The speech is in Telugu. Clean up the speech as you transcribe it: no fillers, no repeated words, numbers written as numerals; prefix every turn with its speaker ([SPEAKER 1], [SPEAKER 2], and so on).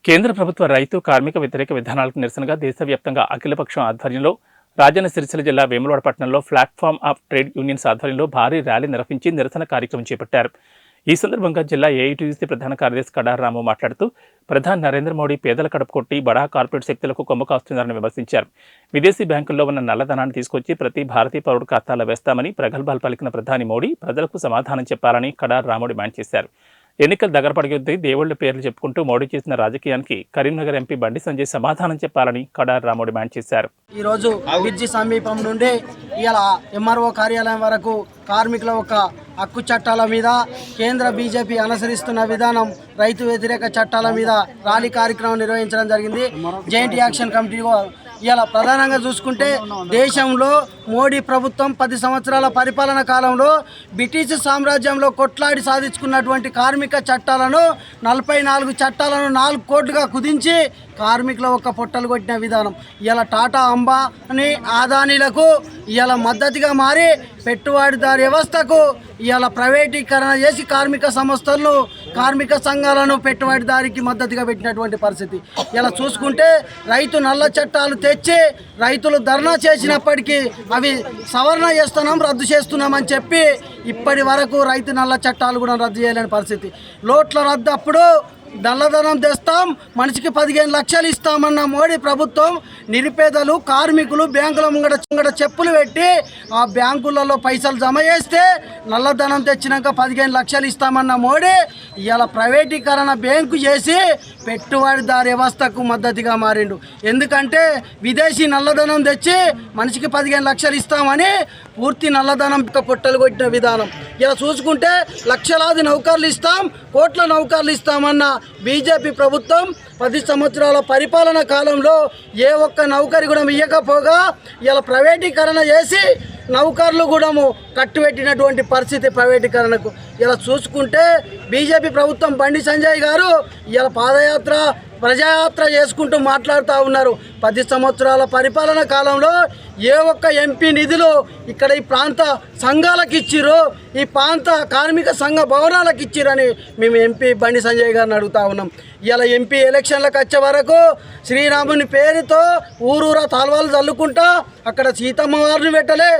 [SPEAKER 1] కేంద్ర ప్రభుత్వ రైతు కార్మిక వ్యతిరేక విధానాలకు నిరసనగా దేశవ్యాప్తంగా అఖిలపక్షం ఆధ్వర్యంలో రాజన్న సిరిసిల్ల జిల్లా వేములవాడ పట్టణంలో ప్లాట్ఫామ్ ఆఫ్ ట్రేడ్ యూనియన్స్ ఆధ్వర్యంలో భారీ ర్యాలీ నిర్వహించి నిరసన కార్యక్రమం చేపట్టారు. ఈ సందర్భంగా జిల్లా ఏఐటీయూసీ ప్రధాన కార్యదర్శి కడారి రాము మాట్లాడుతూ ప్రధాని నరేంద్ర మోడీ పేదల కడుపు కొట్టి బడా కార్పొరేట్ శక్తులకు కొమ్ము కాస్తున్నారని విమర్శించారు. విదేశీ బ్యాంకుల్లో ఉన్న నల్లధనాన్ని తీసుకొచ్చి ప్రతి భారతీయ పౌరుడు ఖాతాలో వేస్తామని ప్రగల్భాలు పలికిన ప్రధాని మోడీ ప్రజలకు సమాధానం చెప్పాలని కడారి రాము డిమాండ్ చేశారు. ఎన్నికలు దగ్గర పడికొద్దీ దేవుళ్ల పేర్లు చెప్పుకుంటూ మోడీ చేసిన రాజకీయానికి కరీంనగర్ ఎంపీ బండి సంజయ్ సమాధానం చెప్పాలని కడారి రాము డిమాండ్ చేశారు.
[SPEAKER 2] ఈ రోజు బ్రిడ్జి సమీపం నుండి ఇలా ఎంఆర్ఓ కార్యాలయం వరకు కార్మికుల ఒక హక్కు చట్టాల మీద కేంద్ర బీజేపీ అనుసరిస్తున్న విధానం రైతు వ్యతిరేక చట్టాల మీద ర్యాలీ కార్యక్రమం నిర్వహించడం జరిగింది. జాయింట్ యాక్షన్ కమిటీ ఇలా ప్రధానంగా చూసుకుంటే దేశంలో మోడీ ప్రభుత్వం 10 సంవత్సరాల పరిపాలన కాలంలో బ్రిటిష్ సామ్రాజ్యంలో కొట్లాడి సాధించుకున్నటువంటి కార్మిక చట్టాలను 44 చట్టాలను 4 కోట్లుగా కుదించి కార్మికుల ఒక్క పొట్టలు కొట్టిన విధానం ఇలా టాటా అంబానీ ఆదానీలకు ఇలా మద్దతుగా మారి పెట్టుబడిదారు వ్యవస్థకు ఇలా ప్రైవేటీకరణ చేసి కార్మిక సంస్థలను కార్మిక సంఘాలను పెట్టుబడిదారికి మద్దతుగా పెట్టినటువంటి పరిస్థితి. ఇలా చూసుకుంటే రైతు నల్ల చట్టాలు తెచ్చి రైతులు ధర్నా చేసినప్పటికీ అవి సవరణ చేస్తున్నాం రద్దు చేస్తున్నామని చెప్పి ఇప్పటి వరకు రైతు నల్ల చట్టాలు కూడా రద్దు చేయలేని పరిస్థితి. లోట్ల రద్దు అప్పుడు నల్లధనం తెస్తాం మనిషికి 15 లక్షలు ఇస్తామన్న మోడీ ప్రభుత్వం నిరుపేదలు కార్మికులు బ్యాంకుల ముంగడ చెప్పులు పెట్టి ఆ బ్యాంకులలో పైసలు జమ చేస్తే నల్లధనం తెచ్చినాక 15 లక్షలు ఇస్తామన్న మోడీ ఇలా ప్రైవేటీకరణ బ్యాంకు చేసి పెట్టుబడిదారు వ్యవస్థకు మద్దతుగా మారిండు. ఎందుకంటే విదేశీ నల్లధనం తెచ్చి మనిషికి 15 లక్షలు ఇస్తామని పూర్తి నల్లధనం పొట్టలు కొట్టిన విధానం. ఇలా చూసుకుంటే లక్షలాది నౌకర్లు ఇస్తాం కోట్ల నౌకర్లు ఇస్తామన్న బీజేపీ ప్రభుత్వం 10 సంవత్సరాల పరిపాలన కాలంలో ఏ ఒక్క నౌకరి కూడా ఇవ్వకపోగా ఇలా ప్రైవేటీకరణ చేసి నౌకర్లు కూడా కట్టుబెట్టినటువంటి పరిస్థితి ప్రైవేటీకరణకు. ఇలా చూసుకుంటే బీజేపీ ప్రభుత్వం బండి సంజయ్ గారు ఇలా పాదయాత్ర ప్రజాయాత్ర చేసుకుంటూ మాట్లాడుతూ ఉన్నారు. 10 సంవత్సరాల పరిపాలన కాలంలో ఏ ఒక్క ఎంపీ నిధులు ఇక్కడ ఈ ప్రాంత సంఘాలకు ఇచ్చిర్రు ఈ ప్రాంత కార్మిక సంఘ భవనాలకు ఇచ్చిరని మేము ఎంపీ బండి సంజయ్ గారిని అడుగుతా ఉన్నాం. ఇలా ఎంపీ ఎలక్షన్లకు వచ్చే వరకు శ్రీరాముని పేరుతో ఊరూరా తాల్వాలు చల్లుకుంటా అక్కడ సీతమ్మ వారిని పెట్టలే